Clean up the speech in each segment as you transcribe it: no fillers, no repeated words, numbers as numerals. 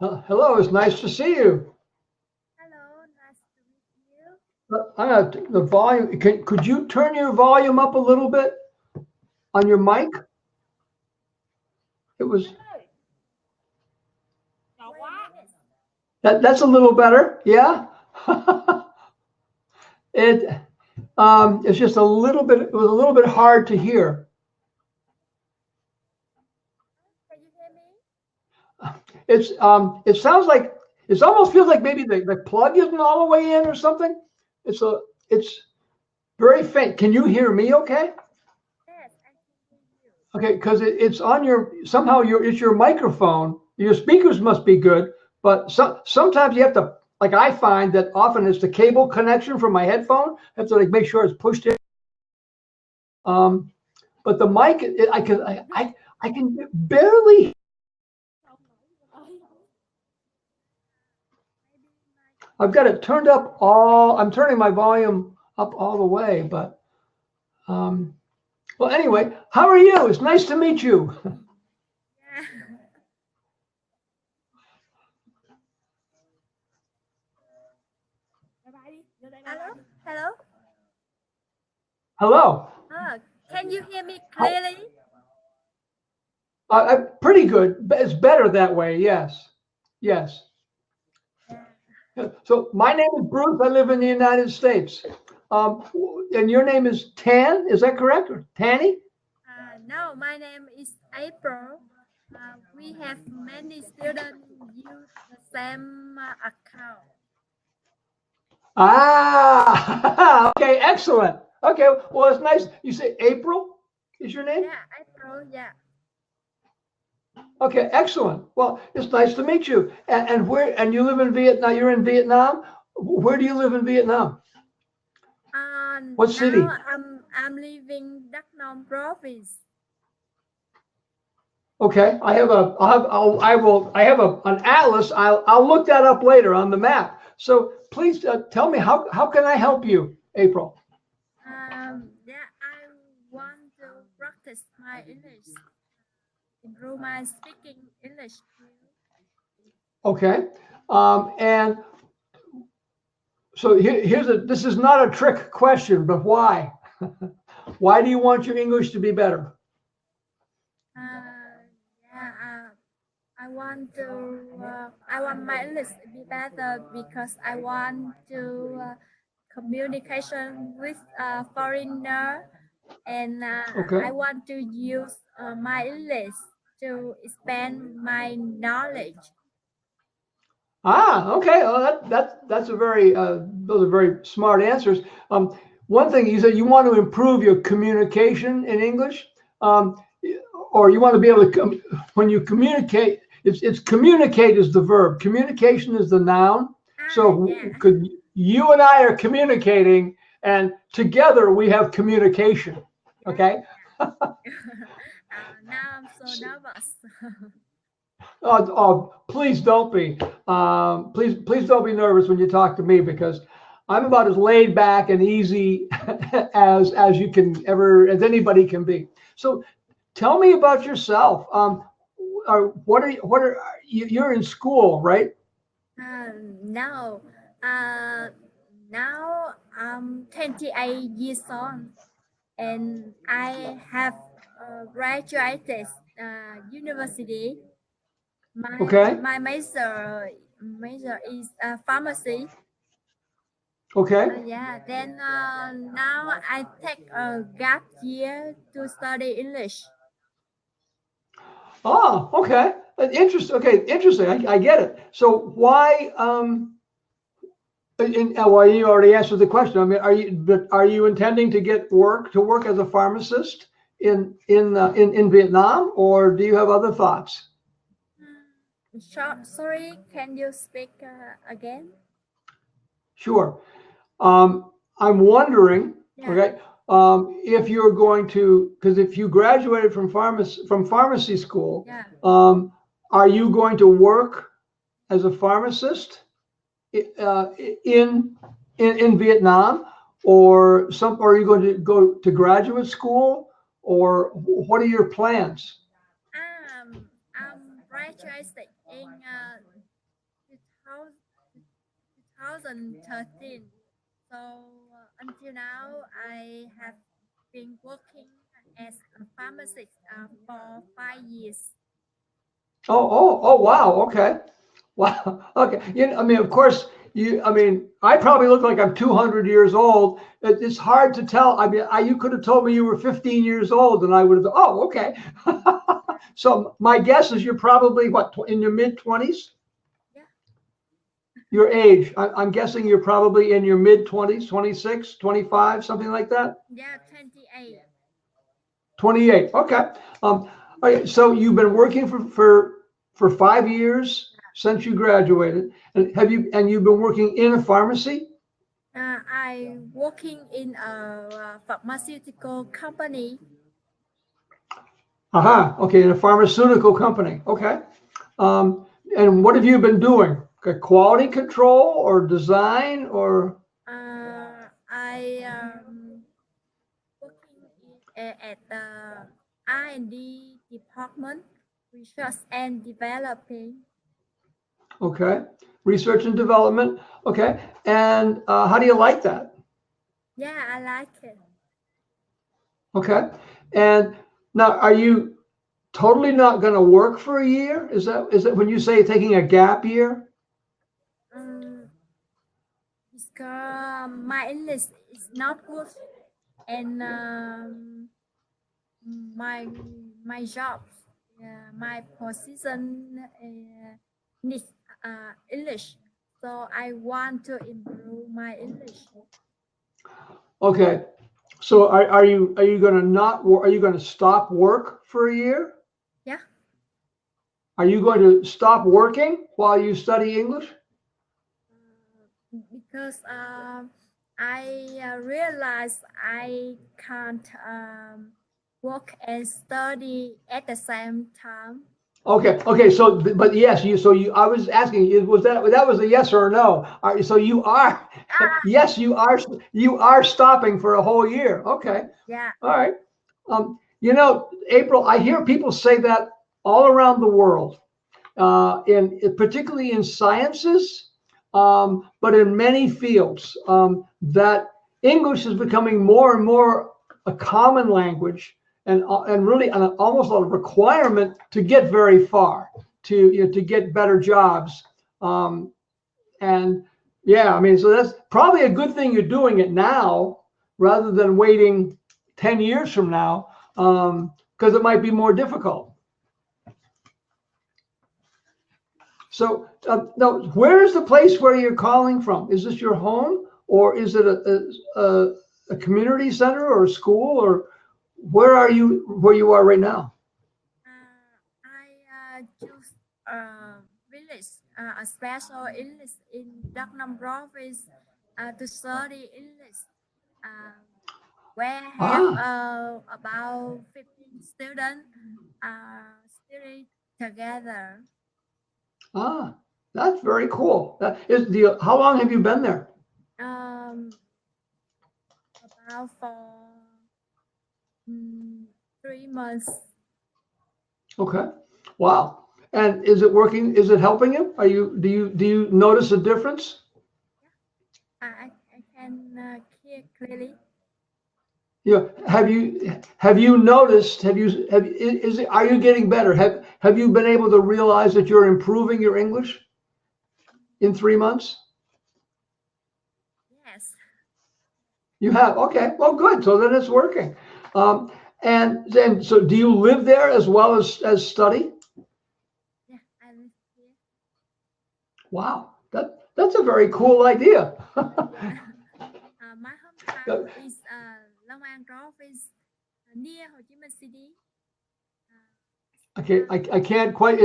Hello, it's nice to see you. Hello, nice to meet you. I got the volume. Could you turn your volume up a little bit on your mic? It was Nhỏ quá. that's a little better. Yeah. it it's just a little bit. It was a little bit hard to hear. Can you hear me? It sounds like it almost feels like maybe the plug isn't all the way in or something. It's very faint. Can you hear me? Okay. Yes, I can hear you. Okay, because it's on your somehow it's your microphone. Your speakers must be good, but sometimes you have to like I find that often it's the cable connection from my headphone. I have to like make sure it's pushed in. Um, but the mic, I can barely. Maybe my I've got it turned up all. I'm turning my volume up all the way, but um, well, anyway, how are you? It's nice to meet you. yeah. Hello, hello. Hello. Can you hear me How, clearly? pretty good. It's better that way. Yes. Yes. Yeah. So my name is Bruce. I live in the United States. Um, and your name is Tan, is that correct? Or Tanny? No, my name is April. We have many students use the same account. Ah, okay, excellent. Okay, well, it's nice. You say April is your name? Yeah, April. Yeah. Okay, excellent. Well, it's nice to meet you. And you live in Vietnam? You're in Vietnam? Where do you live in Vietnam? What Now city? I'm living Đắk Nông province. Okay, I have an atlas. I'll look that up later on the map. So please tell me how can I help you, April? Yeah, I want to practice my English, improve my speaking English skill. Okay, and so this is not a trick question, but why? Why do you want your English to be better? Yeah, I want my English to be better because I want to communication with a foreigner, and Okay. I want to use my English to expand my knowledge. Ah, okay. Oh, that's a very those are very smart answers. One thing you said you want to improve your communication in English, um, or you want to be able to when you communicate. It's communicate is the verb. Communication is the noun. So Yeah. could you and I are communicating, and together we have communication. Yeah, Okay. now I'm so nervous. Please don't be. Please don't be nervous when you talk to me because I'm about as laid back and easy as you can ever, as anybody can be. So, tell me about yourself. What are you're in school, right? Now, uh, now I'm 28 years old, and I have graduated university. Okay. My major is pharmacy. Okay. Yeah. Then now I take a gap year to study English. Oh, okay. Interesting. Okay, interesting. I get it. So why? Well, you already answered the question. I mean, are you intending to get work as a pharmacist in Vietnam, or do you have other thoughts? Sorry, can you speak again? Sure. I'm wondering, Yeah. okay, if you're going to, because if you graduated from pharmacy school, Yeah. are you going to work as a pharmacist uh, in in Vietnam, or are you going to go to graduate school, or what are your plans? I'm graduated in 2013. So until now, I have been working as a pharmacist for 5 years. Oh, wow. Okay. Wow. Okay. I mean, of course, I mean, I probably look like I'm 200 years old. It's hard to tell. I mean, you could have told me you were 15 years old and I would have, oh, okay. So my guess is you're probably what, in your mid 20s? Yeah, Your age. I'm guessing you're probably in your mid 20s, 26, 25, something like that. yeah, 28. 28. Okay. All right. So you've been working for 5 years since you graduated, and you've been working in a pharmacy? I working in a pharmaceutical company. Aha. Okay, in a pharmaceutical company. Okay. And what have you been doing? Quality control or design or? I working at the R&D department, research and developing. Okay. Research and development. Okay. And how do you like that? Yeah, I like it. Okay. And now, are you totally not going to work for a year? Is that when you say taking a gap year? Um, because my English is not good, and my my job, my position needs English, so I want to improve my English. Okay. So are you going to not are you going to stop work for a year? Yeah, Are you going to stop working while you study English? because I realize I can't work and study at the same time. Okay. Okay. So, but yes, I was asking, was that was a yes or a no? So you are, Ah, yes, you are stopping for a whole year. Okay. yeah. All right. April, I hear people say that all around the world, particularly in sciences, but in many fields, that English is becoming more and more a common language and really almost a requirement to get very far, to get better jobs. Um, and yeah, I mean, so that's probably a good thing you're doing it now rather than waiting 10 years from now, because it might be more difficult. So now, where is the place where you're calling from? Is this your home, or is it a community center or a school, or where you are right now? I choose village, a special English in Vietnam province to study English. Uh, where have Ah, about 15 students studying together. ah, that's very cool. How long have you been there? Um, about for mm, 3 months. Okay, wow. And is it working? Is it helping you? Do you notice a difference? I can hear clearly. Have you noticed? Are you getting better? Have you been able to realize that you're improving your English in 3 months? Yes. You have. Okay. Well, good. So then it's working. And then, so do you live there as well as study? Yeah, I live here. Wow. That's a very cool idea. My hometown is Long An province, near Ho Chi Minh City. Okay. Uh, I can't quite.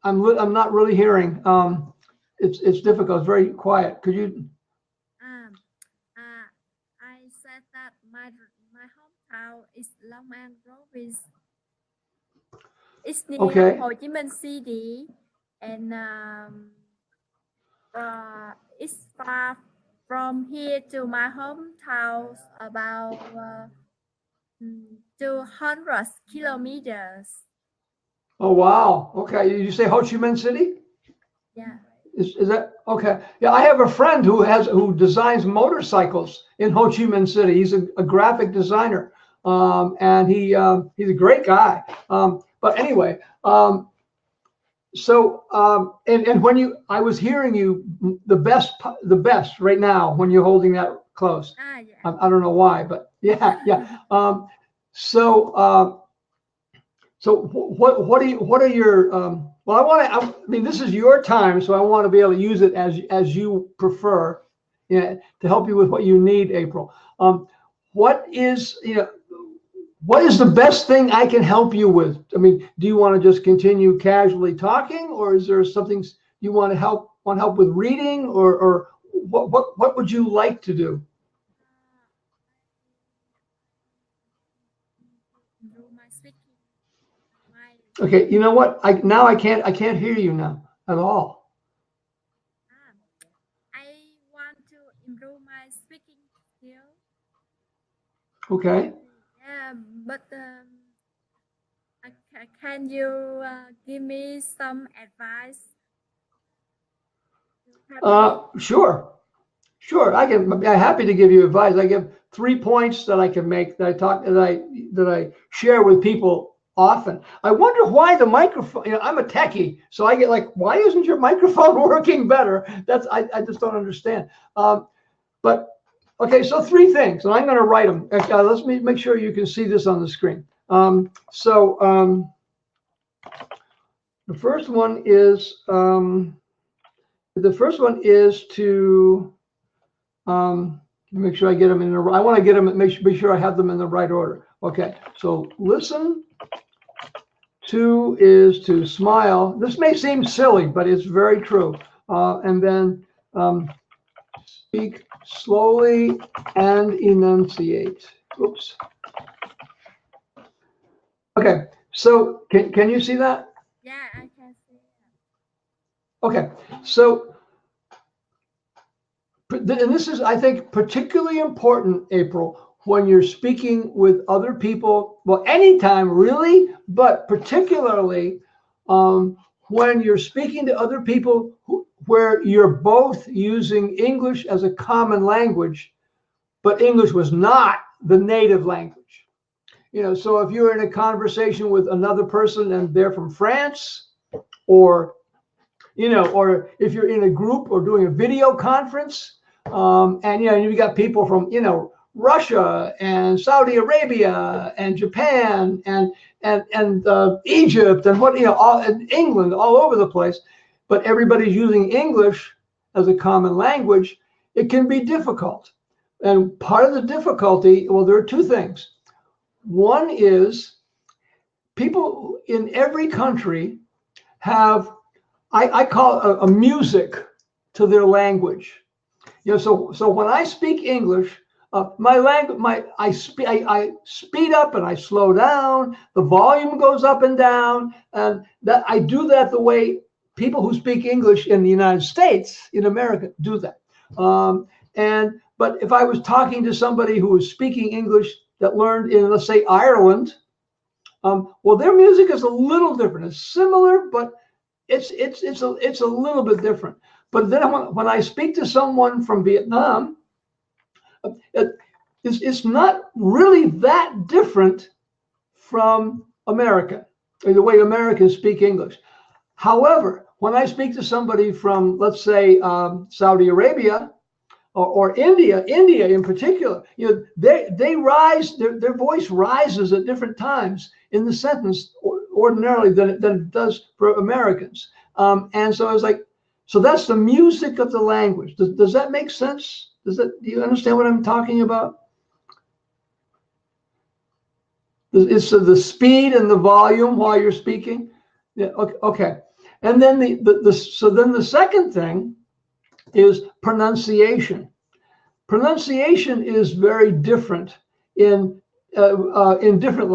I'm not really hearing. It's difficult. It's very quiet. Could you? um, I said that my hometown is Long An province. It's near Okay. Ho Chi Minh City, and it's far from here to my hometown about 200 kilometers. Oh, wow. Okay. Did you say Ho Chi Minh City? Yeah. Is that okay? Yeah, I have a friend who designs motorcycles in Ho Chi Minh City. He's a graphic designer, and he's a great guy. But anyway, and when I was hearing you the best right now when you're holding that close. Yeah. I don't know why, but yeah, yeah. So. So what are your well, I mean, this is your time, so I want to be able to use it as you prefer, to help you with what you need, April. What is what is the best thing I can help you with? I mean, do you want to just continue casually talking, or is there something you want help with reading, or what would you like to do? Improve my speaking. My Okay, you know what? I can't hear you now at all. I want to improve my speaking skill. Okay. Yeah, but can you give me some advice to help me? Sure. Sure, I'm happy to give you advice. I give 3 points that I can make that I share with people often. I wonder why the microphone. I'm a techie, so I get like, why isn't your microphone working better? I just don't understand. But okay, so 3 things, and I'm going to write them. Let's make sure you can see this on the screen. The first one is to make sure I get them in the. I want to get them. Make sure I have them in the right order. Okay. So listen. 2 is to smile. This may seem silly, but it's very true. And then speak slowly and enunciate. Oops. Okay. So can you see that? Yeah, I can see. Okay. So. And this is, I think, particularly important, April, when you're speaking with other people. Well, anytime really, but particularly when you're speaking to other people where you're both using English as a common language, but English was not the native language. So if you're in a conversation with another person and they're from France, or or if you're in a group or doing a video conference, and you've got people from Russia and Saudi Arabia and Japan and Egypt and and England, all over the place, but everybody's using English as a common language. It can be difficult, and part of the difficulty, well, there are 2 things. One is people in every country have, I call it a music to their language. So when I speak English, I speed up and I slow down. The volume goes up and down, and that I do that the way people who speak English in the United States, in America, do that. But if I was talking to somebody who was speaking English that learned in, let's say, Ireland, well, their music is a little different. It's similar, but it's a little bit different. But then when I speak to someone from Vietnam, it's not really that different from America, or the way Americans speak English. However, when I speak to somebody from, let's say, Saudi Arabia, or India in particular, they rise, their voice rises at different times in the sentence ordinarily than it does for Americans. And so I was like, so that's the music of the language. Does that make sense? Do you understand what I'm talking about? It's the speed and the volume while you're speaking. Yeah. Okay. And then the second thing is pronunciation. Pronunciation is very different in different.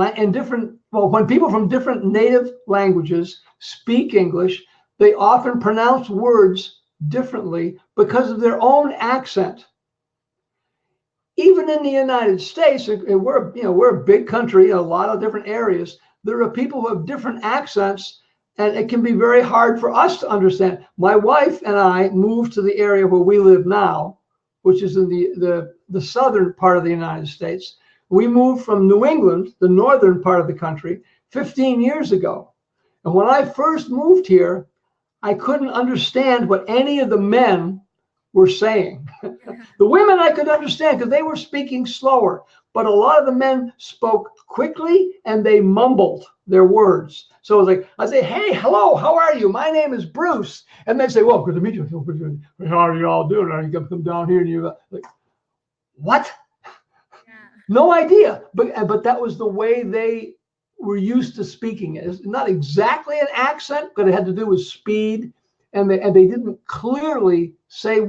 Well, when people from different native languages speak English, they often pronounce words differently because of their own accent. Even in the United States, we're a big country in a lot of different areas. there are people who have different accents, and it can be very hard for us to understand. My wife and I moved to the area where we live now, which is in the southern part of the United States. We moved from New England, the northern part of the country, 15 years ago. And when I first moved here, I couldn't understand what any of the men were saying. The women I could understand because they were speaking slower, but a lot of the men spoke quickly and they mumbled their words. So it was like, I say, hey, hello, how are you? My name is Bruce. And they say, well, good to meet you. How are you all doing? You come down here and you're like, what? Yeah. No idea. But that was the way they were used to speaking it. It's not exactly an accent, but it had to do with speed. And they didn't clearly say the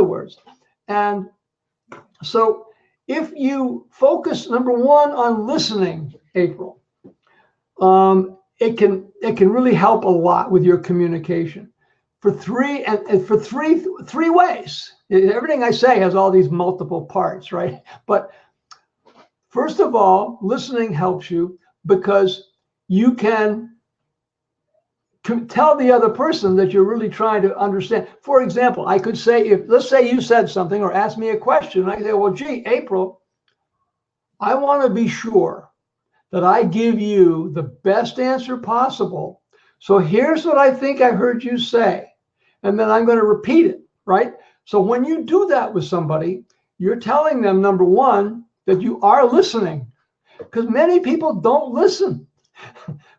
words. And so if you focus, number one, on listening, April, it can really help a lot with your communication for three ways. Everything I say has all these multiple parts, right? But first of all, listening helps you because you can tell the other person that you're really trying to understand. For example, I could say, let's say you said something or asked me a question. I say, well, gee, April, I want to be sure that I give you the best answer possible. So here's what I think I heard you say. And then I'm going to repeat it, right? So when you do that with somebody, you're telling them, number one, that you are listening. Because many people don't listen.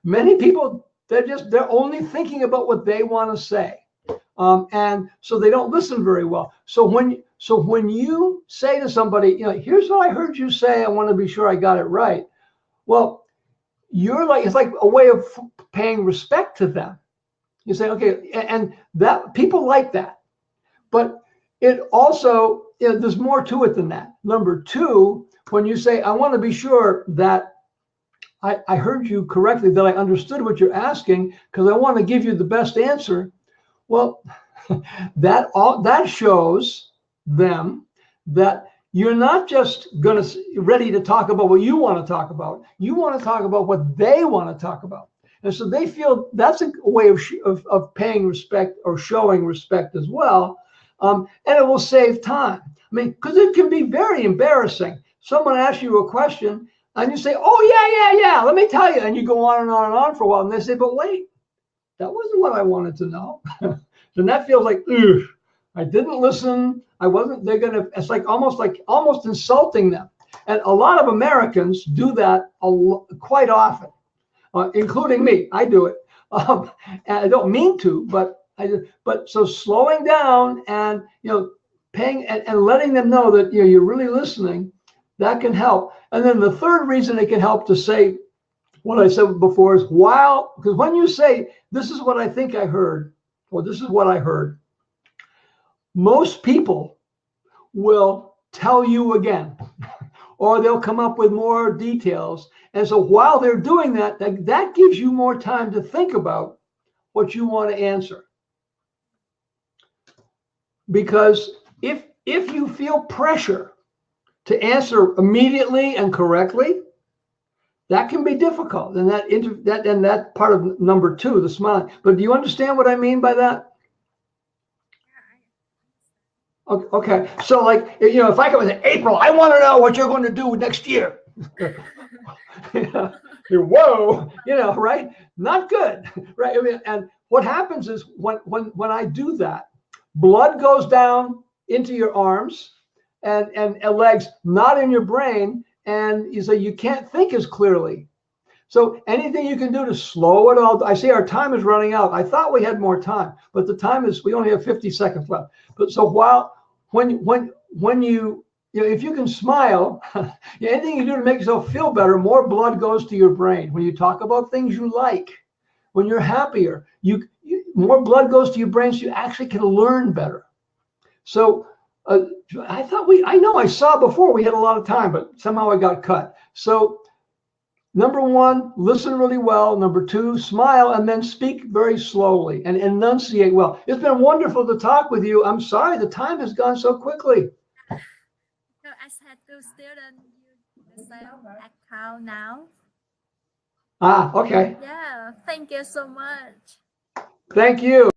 Many people, they're only thinking about what they want to say. And so they don't listen very well. So when you say to somebody, here's what I heard you say, I want to be sure I got it right. Well, it's like a way of paying respect to them. You say, okay, and that people like that. But it also, there's more to it than that. Number two, when you say, I want to be sure that I heard you correctly, that I understood what you're asking, because I want to give you the best answer. Well, that shows them that you're not just ready to talk about what you want to talk about. You want to talk about what they want to talk about. And so they feel that's a way of paying respect or showing respect as well. And it will save time. I mean, because it can be very embarrassing. Someone asks you a question and you say, oh, yeah, let me tell you. And you go on and on and on for a while. And they say, but wait, that wasn't what I wanted to know. And that feels like, ugh, I didn't listen. It's like almost insulting them. And a lot of Americans do that quite often, including me. I do it. And I don't mean to, but so slowing down and, paying and letting them know that, you're really listening, that can help. And then the third reason it can help to say what I said before is because when you say, this is what I think I heard, or this is what I heard, most people will tell you again, or they'll come up with more details. And so while they're doing that, that gives you more time to think about what you want to answer. Because if you feel pressure to answer immediately and correctly, that can be difficult. And that part of number two, the smiling. But do you understand what I mean by that? Okay. So like, if I come and say, April, I want to know what you're going to do next year. Whoa, right? Not good, right? I mean, and what happens is when I do that, blood goes down into your arms and legs, not in your brain. And you can't think as clearly. So anything you can do to slow it all. I see our time is running out. I thought we had more time, but the time is, we only have 50 seconds left. But so when you, if you can smile, anything you do to make yourself feel better, more blood goes to your brain. When you talk about things you like, when you're happier, more blood goes to your brain, so you actually can learn better. So I saw before we had a lot of time, but somehow I got cut. So number one, listen really well. Number two, smile and then speak very slowly and enunciate well. It's been wonderful to talk with you. I'm sorry the time has gone so quickly. So I had to student use the same account now. Ah, okay. Yeah, thank you so much. Thank you.